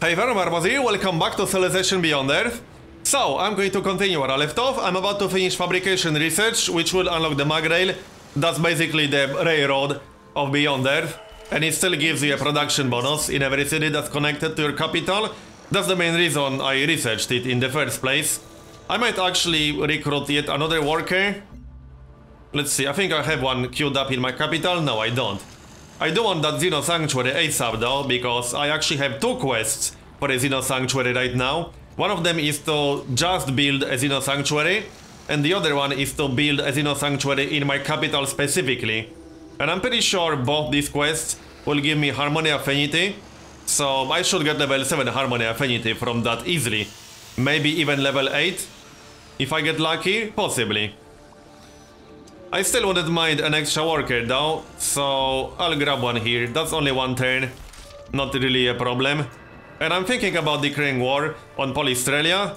Hey there, Marbozir, welcome back to Civ Beyond Earth. So, I'm going to continue where I left off. I'm about to finish fabrication research, which will unlock the mag rail. That's basically the railroad of Beyond Earth. And it still gives you a production bonus in every city that's connected to your capital. That's the main reason I researched it in the first place. I might actually recruit yet another worker. Let's see, I think I have one queued up in my capital. No, I don't. I do want that Xeno Sanctuary ASAP though, because I actually have two quests for a Xeno Sanctuary right now. One of them is to just build a Xeno Sanctuary, and the other one is to build a Xeno Sanctuary in my capital specifically. And I'm pretty sure both these quests will give me Harmony Affinity, so I should get level 7 Harmony Affinity from that easily. Maybe even level 8, if I get lucky, possibly. I still wouldn't mind an extra worker though, so I'll grab one here. That's only one turn, not really a problem. And I'm thinking about declaring war on Polystralia.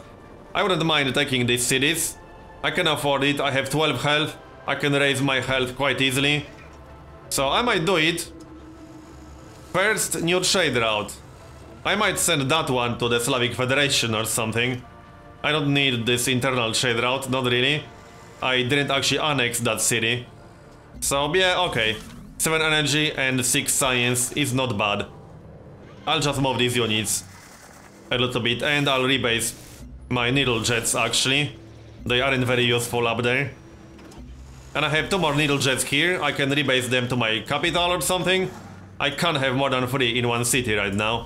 I wouldn't mind taking these cities. I can afford it, I have 12 health, I can raise my health quite easily. So I might do it. First, new trade route. I might send that one to the Slavic Federation or something. I don't need this internal trade route, not really. I didn't actually annex that city. So yeah, okay. 7 energy and 6 science is not bad. I'll just move these units a little bit and I'll rebase my needle jets actually. They aren't very useful up there. And I have 2 more needle jets here. I can rebase them to my capital or something. I can't have more than 3 in one city right now.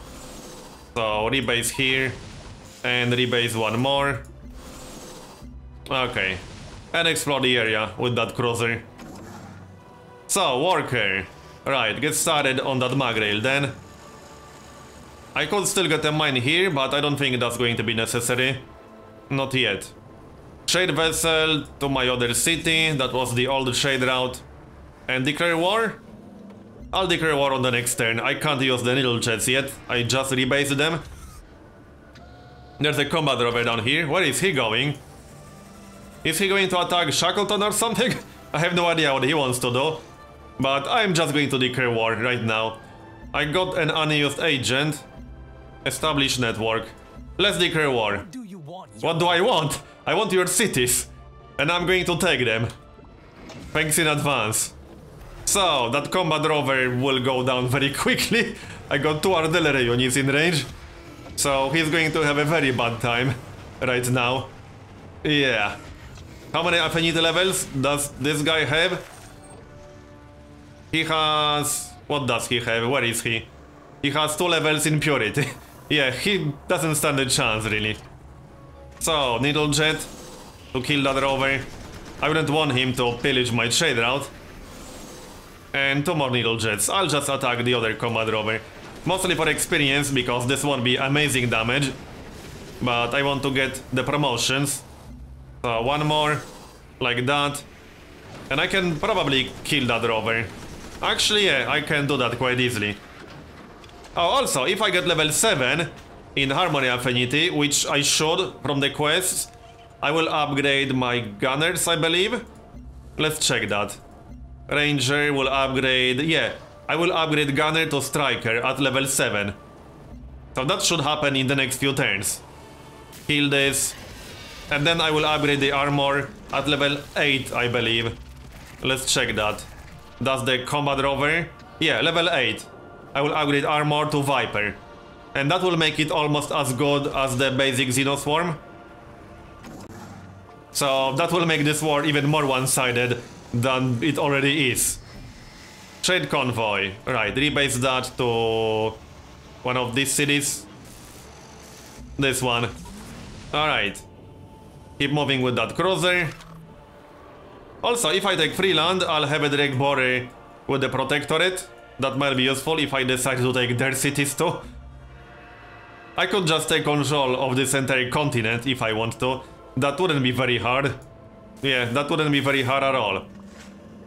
So rebase here and rebase one more. Okay. And explore the area with that cruiser. So, worker. Right, get started on that mag rail then. I could still get a mine here, but I don't think that's going to be necessary. Not yet. Trade vessel to my other city, that was the old trade route. And declare war? I'll declare war on the next turn. I can't use the needle jets yet, I just rebased them. There's a combat rover down here, where is he going? Is he going to attack Shackleton or something? I have no idea what he wants to do. But I'm just going to declare war right now. I got an unused agent. Establish network. Let's declare war. What do I want? I want your cities. And I'm going to take them. Thanks in advance. So, that combat rover will go down very quickly. I got 2 artillery units in range. So, he's going to have a very bad time right now. Yeah. How many affinity levels does this guy have? He has... What does he have? Where is he? He has 2 levels in purity. Yeah, he doesn't stand a chance, really. So, needle jet to kill that rover. I wouldn't want him to pillage my trade route. And 2 more needle jets. I'll just attack the other combat rover. Mostly for experience, because this won't be amazing damage. But I want to get the promotions. So, 1 more, like that. And I can probably kill that rover. Actually, yeah, I can do that quite easily. Oh, also, if I get level 7 in Harmony Affinity, which I should from the quests, I will upgrade my gunners, I believe. Let's check that. Ranger will upgrade, yeah, I will upgrade gunner to striker at level 7. So that should happen in the next few turns. Kill this. And then I will upgrade the armor at level 8, I believe. Let's check that. That's the combat rover. Yeah, level 8. I will upgrade armor to Viper. And that will make it almost as good as the basic Xenoswarm. So that will make this war even more one-sided than it already is. Trade convoy. Right, rebase that to one of these cities. This one. Alright. Keep moving with that cruiser. Also, if I take Freeland, I'll have a direct border with the Protectorate. That might be useful if I decide to take their cities too. I could just take control of this entire continent if I want to. That wouldn't be very hard. Yeah, that wouldn't be very hard at all.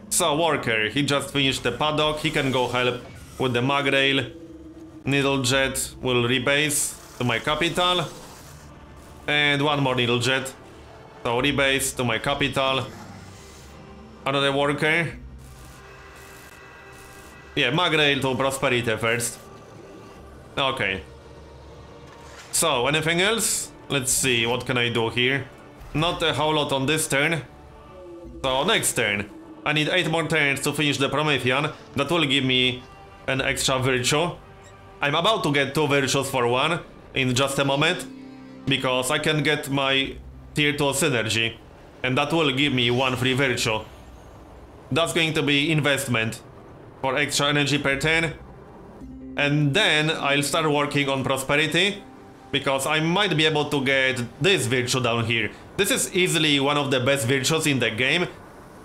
So, worker, he just finished the paddock. He can go help with the mag rail. Needle jet will rebase to my capital. And 1 more needle jet. So rebase to my capital. Another worker. Yeah, mag rail to prosperity first. Okay. So, anything else? Let's see, what can I do here? Not a whole lot on this turn. So, next turn. I need 8 more turns to finish the Promethean. That will give me an extra virtue. I'm about to get 2 virtues for 1 in just a moment, because I can get my tier 2 synergy, and that will give me 1 free virtue. That's going to be investment for extra energy per turn. And then I'll start working on prosperity, because I might be able to get this virtue down here. This is easily one of the best virtues in the game.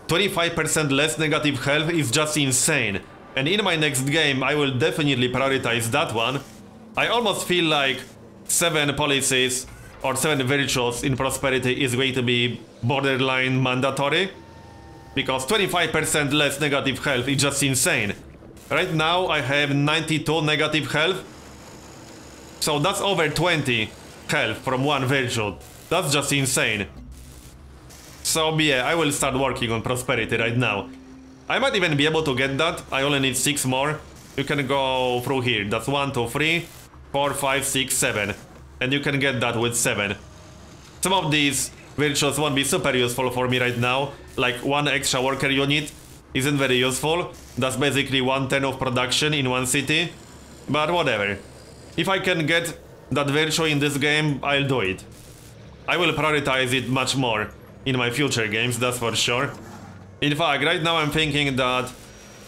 25% less negative health is just insane. And in my next game I will definitely prioritize that one. I almost feel like 7 policies or 7 virtues in prosperity is going to be borderline mandatory, because 25% less negative health is just insane. Right now I have 92 negative health, so that's over 20 health from 1 virtue. That's just insane. So yeah, I will start working on prosperity right now. I might even be able to get that. I only need 6 more. You can go through here. That's 1, 2, 3, 4, 5, 6, 7. And you can get that with 7. Some of these virtues won't be super useful for me right now. Like 1 extra worker unit isn't very useful. That's basically 1 turn of production in 1 city. But whatever. If I can get that virtue in this game, I'll do it. I will prioritize it much more in my future games, that's for sure. In fact, right now I'm thinking that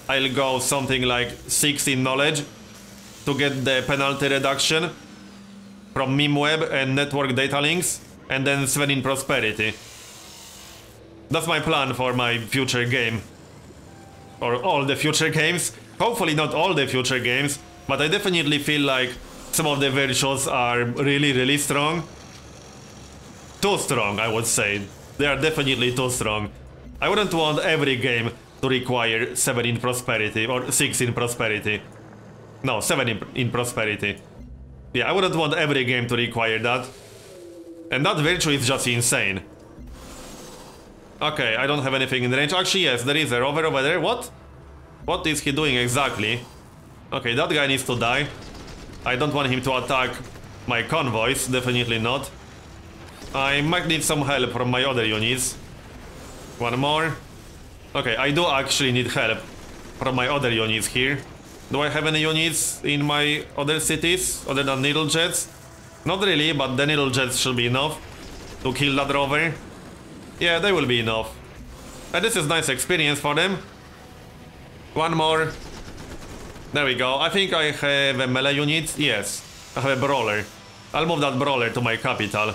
I'll go something like 6 in knowledge to get the penalty reduction from meme web and network data links, and then 7 in prosperity. That's my plan for my future game. Or all the future games. Hopefully not all the future games, but I definitely feel like some of the virtues are really strong. Too strong, I would say. They are definitely too strong. I wouldn't want every game to require 7 in prosperity or 6 in prosperity. No, 7 in prosperity. Yeah, I wouldn't want every game to require that. And that virtue is just insane. Okay, I don't have anything in range. Actually, yes, there is a rover over there. What? What is he doing exactly? Okay, that guy needs to die. I don't want him to attack my convoys, definitely not. I might need some help from my other units. 1 more. Okay, I do actually need help from my other units here. Do I have any units in my other cities other than needle jets? Not really, but the needle jets should be enough to kill that rover. Yeah, they will be enough. And this is nice experience for them. 1 more. There we go. I think I have a melee unit. Yes, I have a brawler. I'll move that brawler to my capital,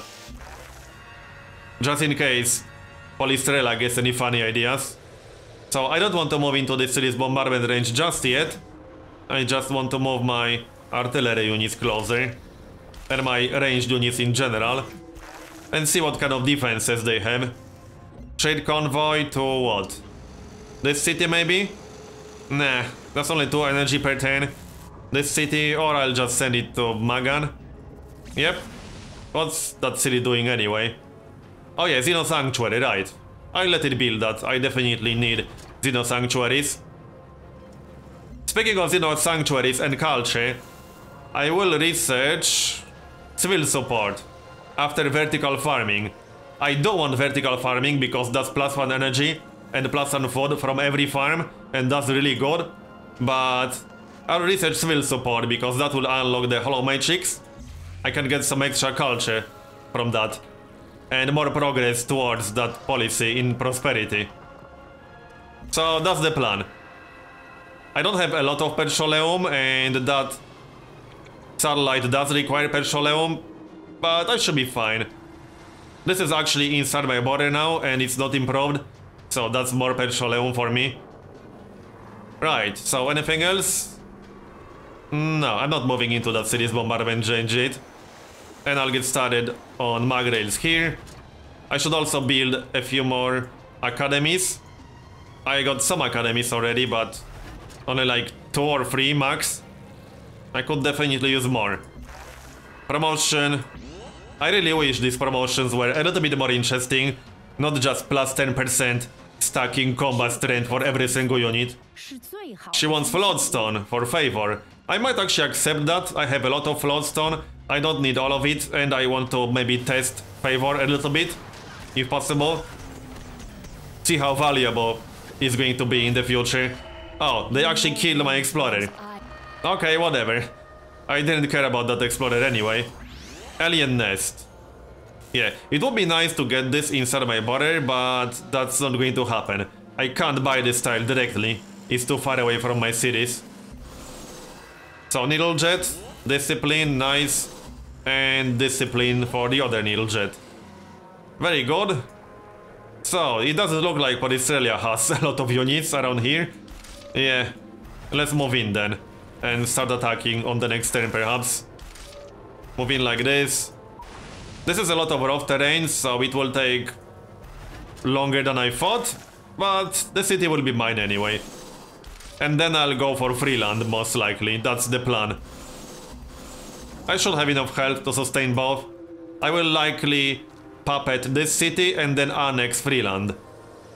just in case Polistrella gets any funny ideas. So I don't want to move into the city's bombardment range just yet. I just want to move my artillery units closer, and my ranged units in general, and see what kind of defenses they have. Trade convoy to what? This city maybe? Nah, that's only 2 energy per turn. This city, or I'll just send it to Magan. Yep. What's that city doing anyway? Oh yeah, Xeno Sanctuary, right. I'll let it build that. I definitely need Xeno Sanctuaries. Speaking of Xeno Sanctuaries and culture, I will research civil support after vertical farming. I don't want vertical farming because that's +1 energy and +1 food from every farm, and that's really good. But I'll research civil support because that will unlock the Hollow Matrix. I can get some extra culture from that, and more progress towards that policy in prosperity. So that's the plan. I don't have a lot of petroleum, and that satellite does require petroleum, but I should be fine. This is actually inside my border now, and it's not improved, so that's more petroleum for me. Right, so anything else? No, I'm not moving into that city's bombardment range yet. And I'll get started on mag rails here. I should also build a few more academies. I got some academies already, but only like 2 or 3 max. I could definitely use more. Promotion. I really wish these promotions were a little bit more interesting, not just +10% stacking combat strength for every single unit. She wants Floodstone for favor, I might actually accept that. I have a lot of floatstone. I don't need all of it, and I want to maybe test favor a little bit, if possible. See how valuable it's going to be in the future. Oh, they actually killed my explorer. Okay, whatever. I didn't care about that explorer anyway. Alien nest. Yeah, it would be nice to get this inside my border, but that's not going to happen. I can't buy this tile directly. It's too far away from my cities. So needle jet, discipline, nice, and discipline for the other needle jet. Very good. So it doesn't look like Australia has a lot of units around here. Yeah, let's move in then and start attacking on the next turn perhaps. Move in like this. This is a lot of rough terrain, so it will take longer than I thought, but the city will be mine anyway. And then I'll go for Freeland, most likely. That's the plan. I should have enough health to sustain both. I will likely puppet this city and then annex Freeland.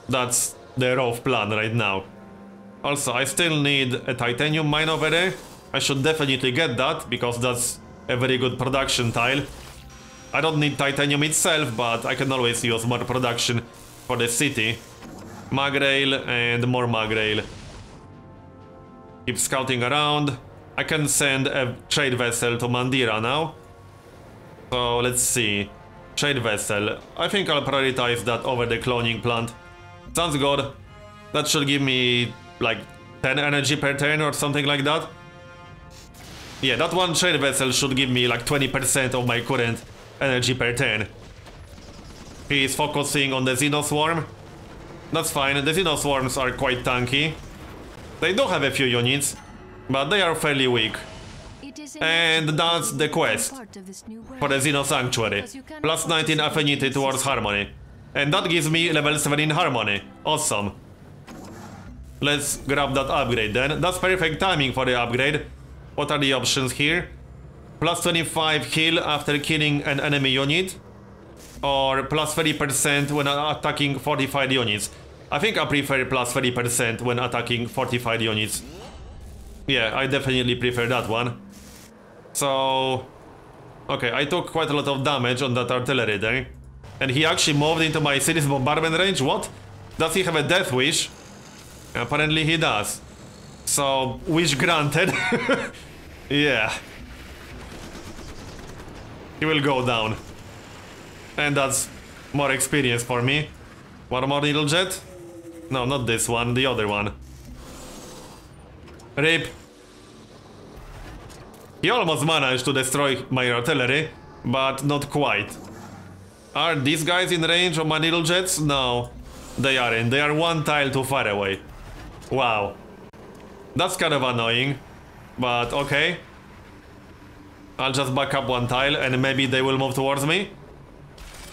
That's the rough plan right now. Also, I still need a titanium mine over there. I should definitely get that, because that's a very good production tile. I don't need titanium itself, but I can always use more production for the city. Magrail and more magrail. Keep scouting around. I can send a trade vessel to Mandira now. So let's see. Trade vessel. I think I'll prioritize that over the cloning plant. Sounds good. That should give me like 10 energy per turn or something like that. Yeah, that one trade vessel should give me like 20% of my current energy per turn. He is focusing on the Xenoswarm. That's fine. The Xenoswarms are quite tanky. They do have a few units, but they are fairly weak. And that's the quest for the Xeno Sanctuary. Plus 19 affinity towards Harmony. And that gives me level 7 in Harmony. Awesome. Let's grab that upgrade then. That's perfect timing for the upgrade. What are the options here? Plus 25 heal after killing an enemy unit. Or plus 30% when attacking fortified units. I think I prefer plus 30% when attacking fortified units. Yeah, I definitely prefer that one. So... okay, I took quite a lot of damage on that artillery there. And he actually moved into my city's bombardment range? What? Does he have a death wish? Apparently he does. So, wish granted. Yeah. He will go down. And that's more experience for me. One more needle jet? No, not this one, the other one. RIP. He almost managed to destroy my artillery, but not quite. Are these guys in range of my needle jets? No, they aren't. They are one tile too far away. Wow. That's kind of annoying, but okay. I'll just back up one tile and maybe they will move towards me.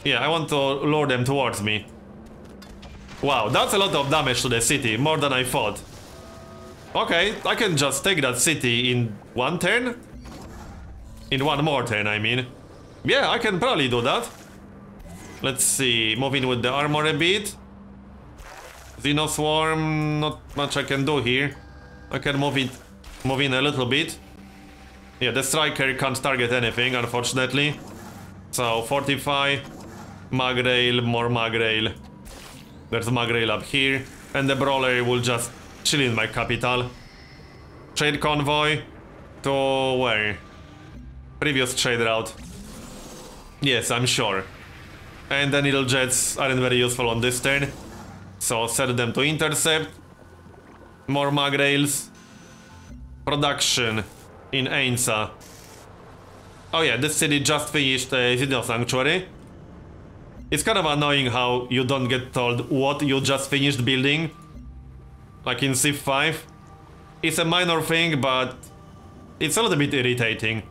Yeah, I want to lure them towards me. Wow, that's a lot of damage to the city, more than I thought. Okay, I can just take that city in one turn? In one more turn, I mean. Yeah, I can probably do that. Let's see, move in with the armor a bit. Xenoswarm, not much I can do here. I can move in a little bit. Yeah, the striker can't target anything, unfortunately. So, fortify, magrail, more magrail. There's a magrail up here. And the brawler will just chill in my capital. Trade convoy to where? Previous trade route. Yes, I'm sure. And the needle jets aren't very useful on this turn. So set them to intercept. More magrails. Production in Ainsa. Oh yeah, this city just finished a Xeno Sanctuary. It's kind of annoying how you don't get told what you just finished building. Like in Civ 5. It's a minor thing, but it's a little bit irritating.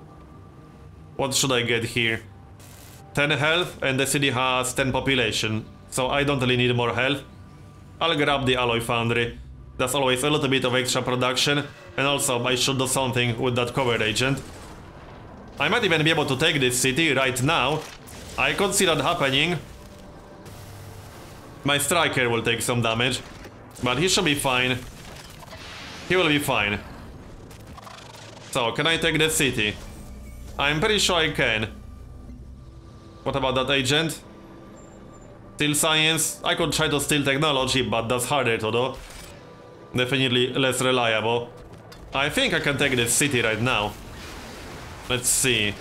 What should I get here? 10 health and the city has 10 population. So I don't really need more health. I'll grab the alloy foundry. That's always a little bit of extra production. And also I should do something with that cover agent. I might even be able to take this city right now. I could see that happening. My striker will take some damage. But he should be fine. He will be fine. So, can I take the city? I'm pretty sure I can. What about that agent? Steal science? I could try to steal technology, but that's harder to do. Definitely less reliable. I think I can take this city right now. Let's see.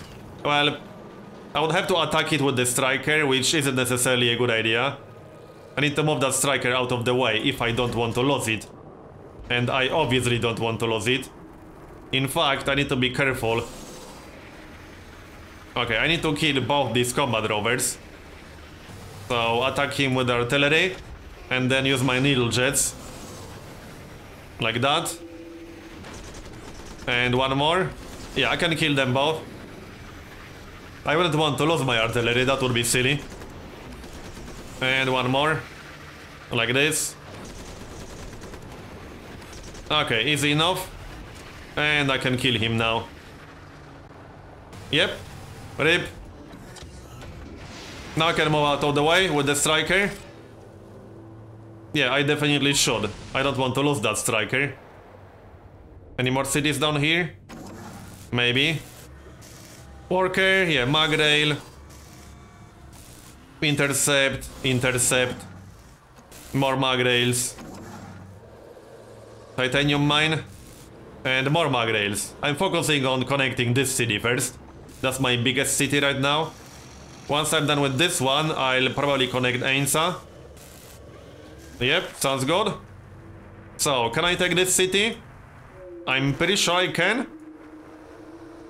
Well, I would have to attack it with the striker, which isn't necessarily a good idea. I need to move that striker out of the way if I don't want to lose it. And I obviously don't want to lose it. In fact, I need to be careful. Okay, I need to kill both these combat rovers. So, attack him with artillery. And then use my needle jets. Like that. And one more. Yeah, I can kill them both. I wouldn't want to lose my artillery, that would be silly. And one more. Like this. Okay, easy enough. And I can kill him now. Yep. Rip. Now I can move out of the way with the striker. Yeah, I definitely should. I don't want to lose that striker. Any more cities down here? Maybe. Worker, yeah, Magrail. Intercept, intercept. More Magrails. Titanium mine. And more Magrails. I'm focusing on connecting this city first. That's my biggest city right now. Once I'm done with this one, I'll probably connect Ainsa. Yep, sounds good. So, can I take this city? I'm pretty sure I can.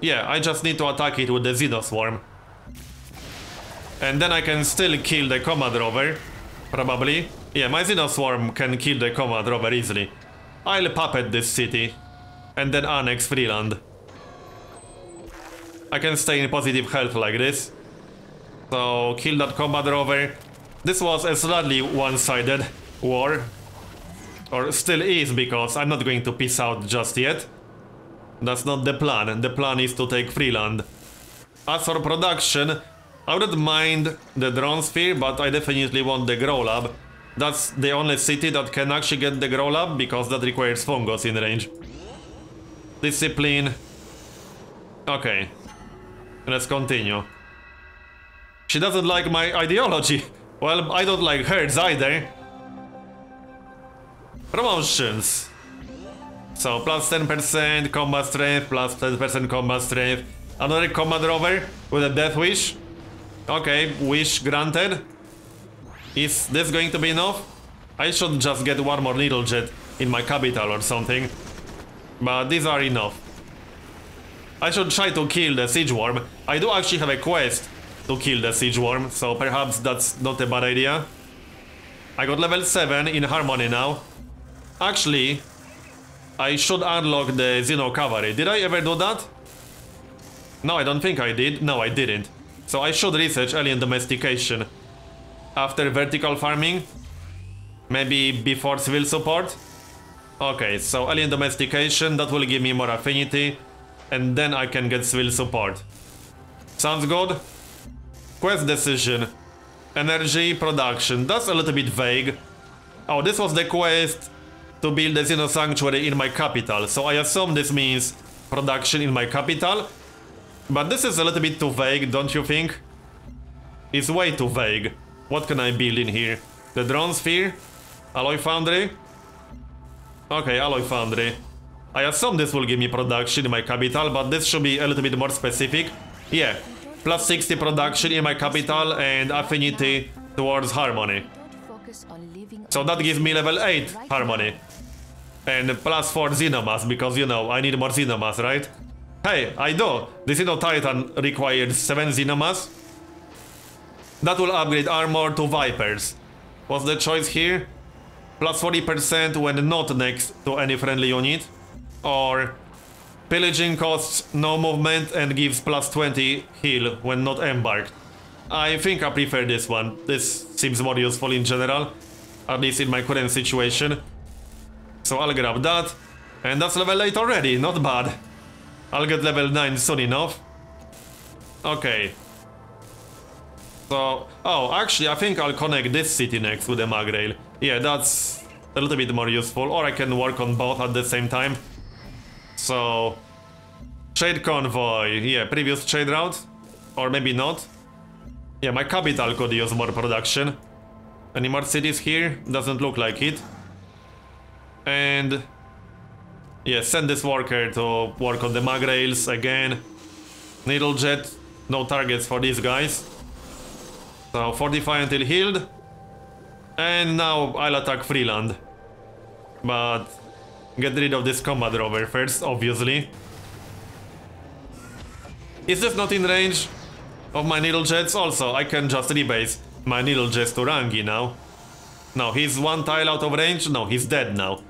Yeah, I just need to attack it with the Xenoswarm. And then I can still kill the combat rover. Probably. Yeah, my Xenoswarm can kill the combat rover easily. I'll puppet this city. And then annex Freeland. I can stay in positive health like this. So, kill that combat rover. This was a slightly one-sided war. Or still is, because I'm not going to peace out just yet. That's not the plan. The plan is to take Freeland. As for production, I wouldn't mind the drone sphere, but I definitely want the grow lab. That's the only city that can actually get the grow lab, because that requires fungus in range. Discipline. Okay. Let's continue. She doesn't like my ideology. Well, I don't like hers either. Promotions. So, plus 10% combat strength, plus 10% combat strength. Another combat rover with a death wish. Okay, wish granted. Is this going to be enough? I should just get one more needle jet in my capital or something. But these are enough. I should try to kill the siege worm. I do actually have a quest to kill the siege worm, so perhaps that's not a bad idea. I got level 7 in Harmony now. Actually, I should unlock the Xeno Cavalry. Did I ever do that? No, I don't think I did. No, I didn't. So I should research alien domestication. After vertical farming? Maybe before civil support? Okay, so alien domestication, that will give me more affinity. And then I can get civil support. Sounds good? Quest decision. Energy production. That's a little bit vague. Oh, this was the quest to build a Xeno Sanctuary in my capital. So I assume this means production in my capital. But this is a little bit too vague, don't you think? It's way too vague. What can I build in here? The drone sphere? Alloy foundry? Okay, alloy foundry. I assume this will give me production in my capital, but this should be a little bit more specific. Yeah, plus 60 production in my capital and affinity towards Harmony. So that gives me level 8 Harmony. And plus 4 Xenomass, because you know, I need more Xenomass, right? Hey, I do! The Xeno Titan required 7 Xenomass. That will upgrade armor to Vipers. What's the choice here? Plus 40% when not next to any friendly unit. Or pillaging costs no movement and gives plus 20 heal when not embarked. I think I prefer this one. This seems more useful in general. At least in my current situation. So I'll grab that. And that's level 8 already, not bad. I'll get level 9 soon enough. Okay. So, oh, actually I think I'll connect this city next with the Magrail. Yeah, that's a little bit more useful. Or I can work on both at the same time. So, Trade convoy. Yeah, previous trade route. Or maybe not. Yeah, my capital could use more production. Any more cities here? Doesn't look like it. And... yeah, send this worker to work on the mag rails again. Needle jet. No targets for these guys. So, fortify until healed. And now I'll attack Freeland. But... get rid of this combat rover first, obviously. Is this not in range of my needle jets? Also, I can just rebase my needle jets to Rangi now. No, he's one tile out of range. No, he's dead now.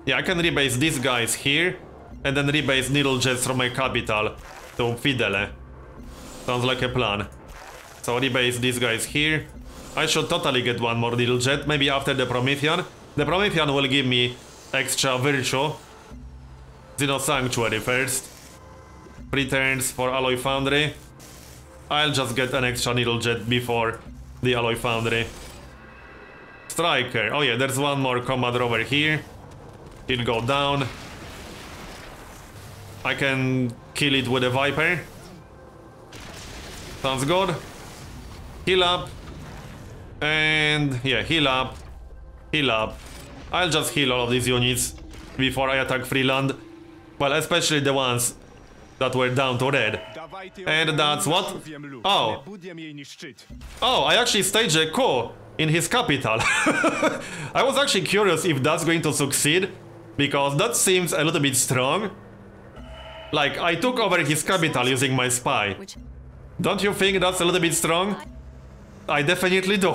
Yeah, I can rebase these guys here. And then rebase needle jets from my capital to Fidele. Sounds like a plan. So rebase these guys here. I should totally get one more needle jet. Maybe after the Promethean. The Promethean will give me extra virtue. Xeno Sanctuary first. 3 turns for Alloy Foundry. I'll just get an extra needle jet before the Alloy Foundry. Striker. Oh yeah, there's one more combat rover here. He'll go down. I can kill it with a Viper. Sounds good. Heal up. And yeah, heal up. Heal up. I'll just heal all of these units before I attack Freeland. Well, especially the ones that were down to red. And that's what? Oh. Oh, I actually staged a coup in his capital. I was actually curious if that's going to succeed, because that seems a little bit strong. Like, I took over his capital using my spy. Don't you think that's a little bit strong? I definitely do.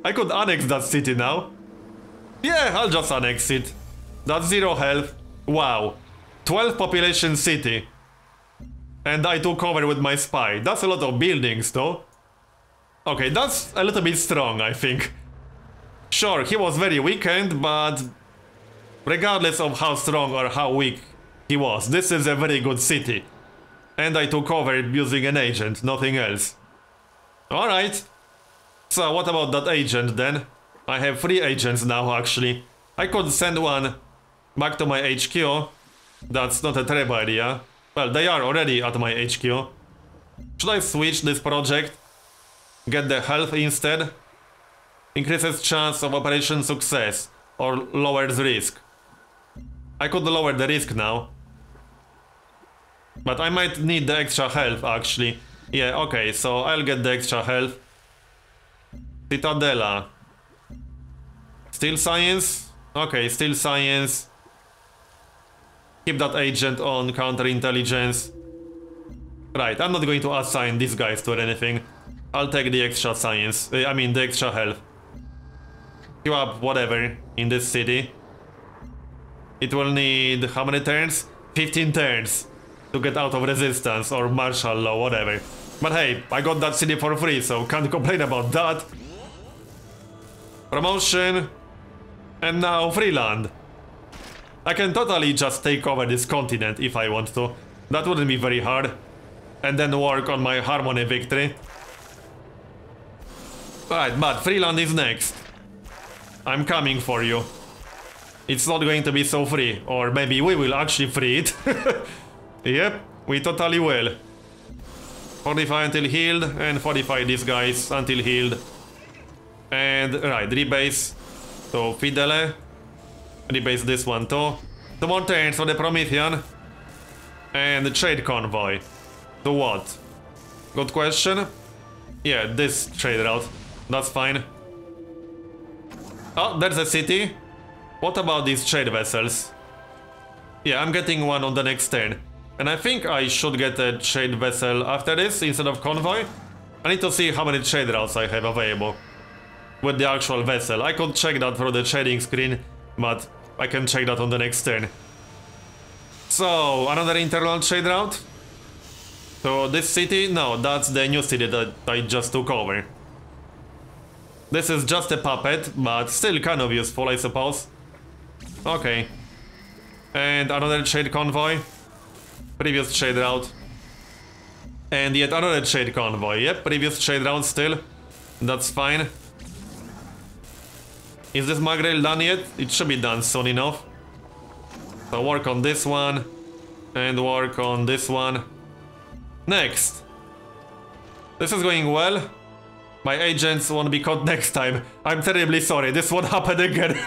I could annex that city now. Yeah, I'll just annex it. That's 0 health. Wow. 12 population city. And I took over with my spy. That's a lot of buildings though. Okay, that's a little bit strong, I think. Sure, he was very weakened, but regardless of how strong or how weak he was, this is a very good city. And I took over using an agent, nothing else. Alright. So what about that agent then? I have 3 agents now actually. I could send one back to my HQ. That's not a terrible idea. Well, they are already at my HQ. Should I switch this project? Get the health instead? Increases chance of operation success or lowers risk. I could lower the risk now. But I might need the extra health actually. Yeah, okay, so I'll get the extra health. Citadella. Still science? Okay, still science. Keep that agent on counterintelligence. Right, I'm not going to assign these guys to anything. I'll take the extra science. I mean the extra health. Queue up whatever in this city. It will need how many turns? 15 turns to get out of resistance or martial law, whatever. But hey, I got that city for free, so can't complain about that. Promotion. And now Freeland. I can totally just take over this continent if I want to. That wouldn't be very hard. And then work on my Harmony victory. Right, but Freeland is next. I'm coming for you. It's not going to be so free. Or maybe we will actually free it. Yep, we totally will. Fortify until healed, and fortify these guys until healed. And, right, rebase to Fidele. Rebase this one too. 2 more turns for the Promethean. And the trade convoy. To what? Good question. Yeah, this trade route. That's fine. Oh, there's a city. What about these trade vessels? Yeah, I'm getting one on the next turn. And I think I should get a trade vessel after this instead of convoy. I need to see how many trade routes I have available with the actual vessel. I could check that through the trading screen, but I can check that on the next turn. So, another internal trade route? To this city? No, that's the new city that I just took over. This is just a puppet, but still kind of useful, I suppose. Okay. And another trade convoy. Previous trade route. And yet another trade convoy. Yep, previous trade route still. That's fine. Is this mag rail done yet? It should be done soon enough. So work on this one. And work on this one. Next. This is going well. My agents won't be caught next time. I'm terribly sorry, this won't happen again.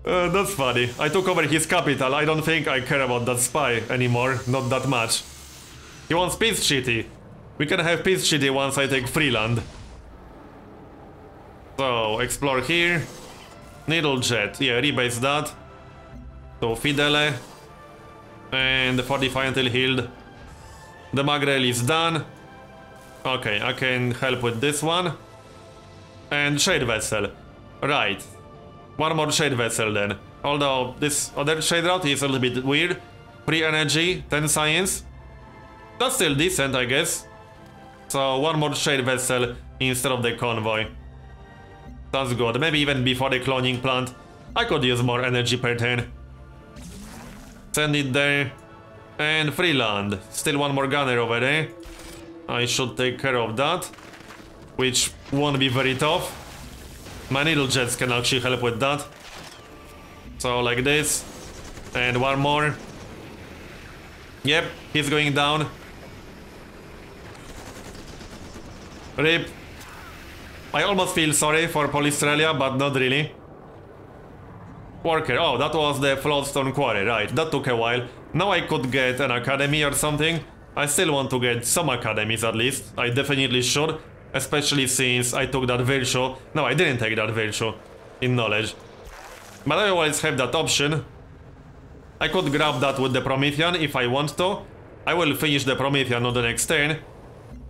That's funny. I took over his capital. I don't think I care about that spy anymore. Not that much. He wants peace treaty. We can have peace treaty once I take Freeland. So, explore here. Needle jet. Yeah, rebase that. So, Fidele. And fortify until healed. The Magrel is done. Okay, I can help with this one. And Shade Vessel. Right. One more Shade Vessel then. Although this other Shade Route is a little bit weird. 3 energy, 10 science. That's still decent, I guess. So one more Shade Vessel instead of the convoy. Sounds good. Maybe even before the cloning plant. I could use more energy per turn. Send it there. And Freeland. Still one more gunner over there. I should take care of that. Which won't be very tough. My needle jets can actually help with that. So like this. And one more. Yep, he's going down. RIP. I almost feel sorry for Polystralia, but not really. Worker. Oh, that was the Floodstone Quarry, right. That took a while. Now I could get an academy or something. I still want to get some academies at least. I definitely should. Especially since I took that virtue. No, I didn't take that virtue in knowledge. But I always have that option. I could grab that with the Promethean if I want to. I will finish the Promethean on the next turn.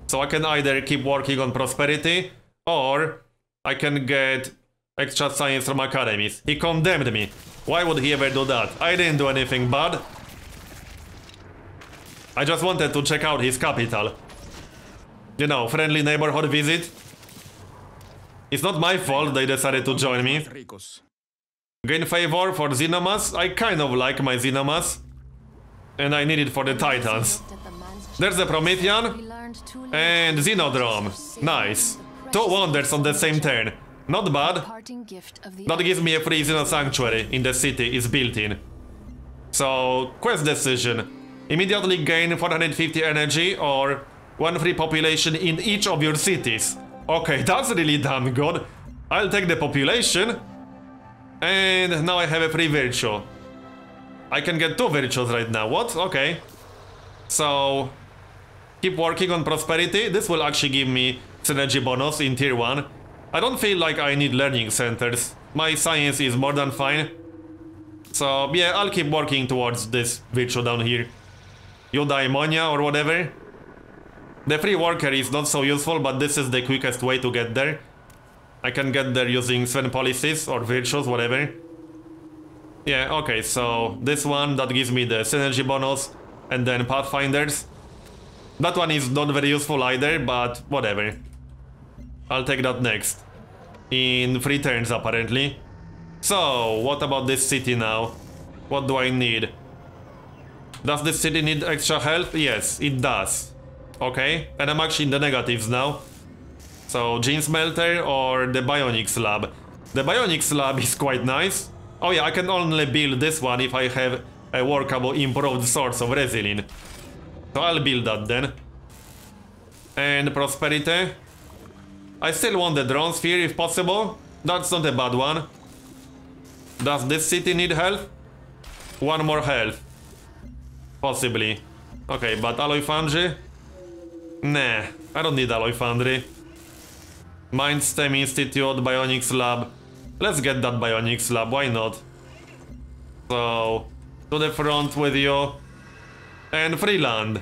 So I can either keep working on prosperity, or I can get extra science from academies. He condemned me. Why would he ever do that? I didn't do anything bad. I just wanted to check out his capital. You know, friendly neighborhood visit. It's not my fault they decided to join me. Gain favor for Xenomas. I kind of like my Xenomas. And I need it for the Titans. There's the Promethean. And Xenodrome. Nice. 2 wonders on the same turn. Not bad. That gives me a free Xeno Sanctuary in the city is built in. So, quest decision. Immediately gain 450 energy or 1 free population in each of your cities. Okay, that's really damn good. I'll take the population. And now I have a free virtue. I can get 2 virtues right now. What? Okay. So, keep working on prosperity. This will actually give me synergy bonus in tier 1. I don't feel like I need learning centers. My science is more than fine. So, yeah, I'll keep working towards this virtue down here. Eudaimonia or whatever. The free worker is not so useful, but this is the quickest way to get there. I can get there using Sven policies or virtues, whatever. Yeah, okay, so this one, that gives me the synergy bonus. And then Pathfinders. That one is not very useful either, but whatever. I'll take that next. In 3 turns, apparently. So, what about this city now? What do I need? Does this city need extra health? Yes, it does. Okay, and I'm actually in the negatives now. So, Gene Smelter or the Bionics Lab? The Bionics Lab is quite nice. Oh yeah, I can only build this one if I have a workable improved source of resilin. So I'll build that then. And Prosperity. I still want the drone sphere if possible. That's not a bad one. Does this city need health? 1 more health. Possibly. Okay, but Alloy Foundry? Nah, I don't need Alloy Foundry. Mind Stem Institute, Bionics Lab. Let's get that Bionics Lab, why not? So, to the front with you. And Freeland.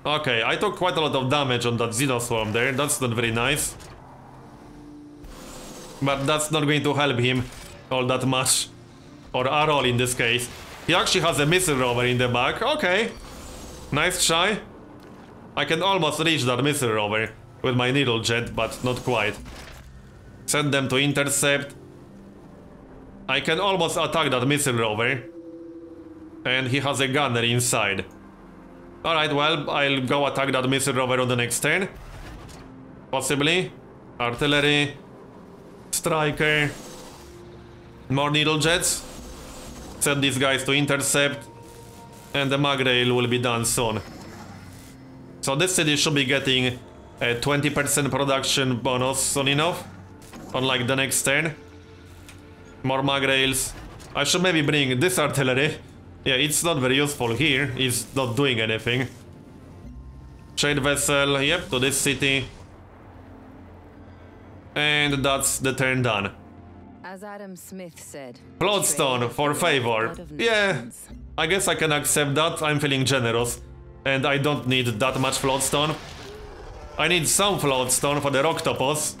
Okay, I took quite a lot of damage on that Xenoswarm there, that's not very nice. But that's not going to help him all that much. Or at all in this case. He actually has a missile rover in the back, okay. Nice try. I can almost reach that missile rover with my needle jet, but not quite. Send them to intercept. I can almost attack that missile rover. And he has a gunner inside. Alright, well, I'll go attack that missile rover on the next turn. Possibly. Artillery. Striker. More needle jets. Set these guys to intercept, and the Magrail will be done soon. So this city should be getting a 20% production bonus soon enough, unlike the next turn. More Magrails. I should maybe bring this artillery. Yeah, it's not very useful here, it's not doing anything. Trade vessel, yep, to this city. And that's the turn done. As Adam Smith said, Floatstone for favor. Yeah, I guess I can accept that. I'm feeling generous. And I don't need that much floatstone. I need some floatstone for the Rocktopus.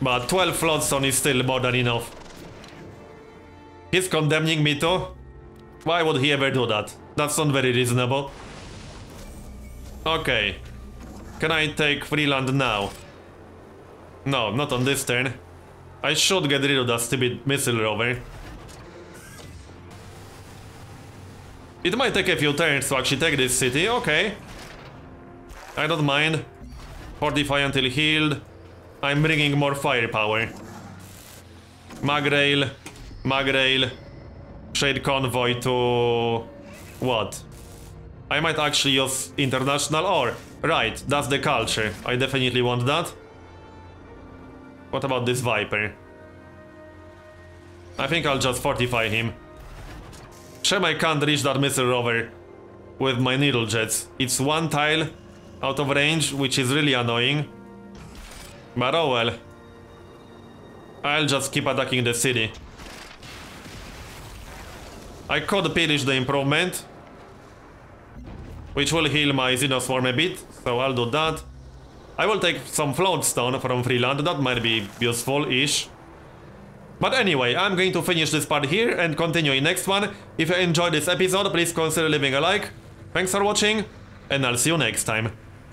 But 12 floatstone is still more than enough. He's condemning me too? Why would he ever do that? That's not very reasonable. Okay. Can I take Freeland now? No, not on this turn. I should get rid of that stupid missile rover. It might take a few turns to actually take this city, okay. I don't mind. Fortify until healed. I'm bringing more firepower. Magrail. Magrail. Trade convoy to... what? I might actually use international ore. Right, that's the culture. I definitely want that. What about this Viper? I think I'll just fortify him. Shame I can't reach that missile rover with my needle jets. It's one tile out of range, which is really annoying. But oh well. I'll just keep attacking the city. I could pillage the improvement, which will heal my Xenoswarm a bit, so I'll do that. I will take some floatstone from Freeland, that might be useful-ish. But anyway, I'm going to finish this part here and continue in next one. If you enjoyed this episode, please consider leaving a like. Thanks for watching, and I'll see you next time.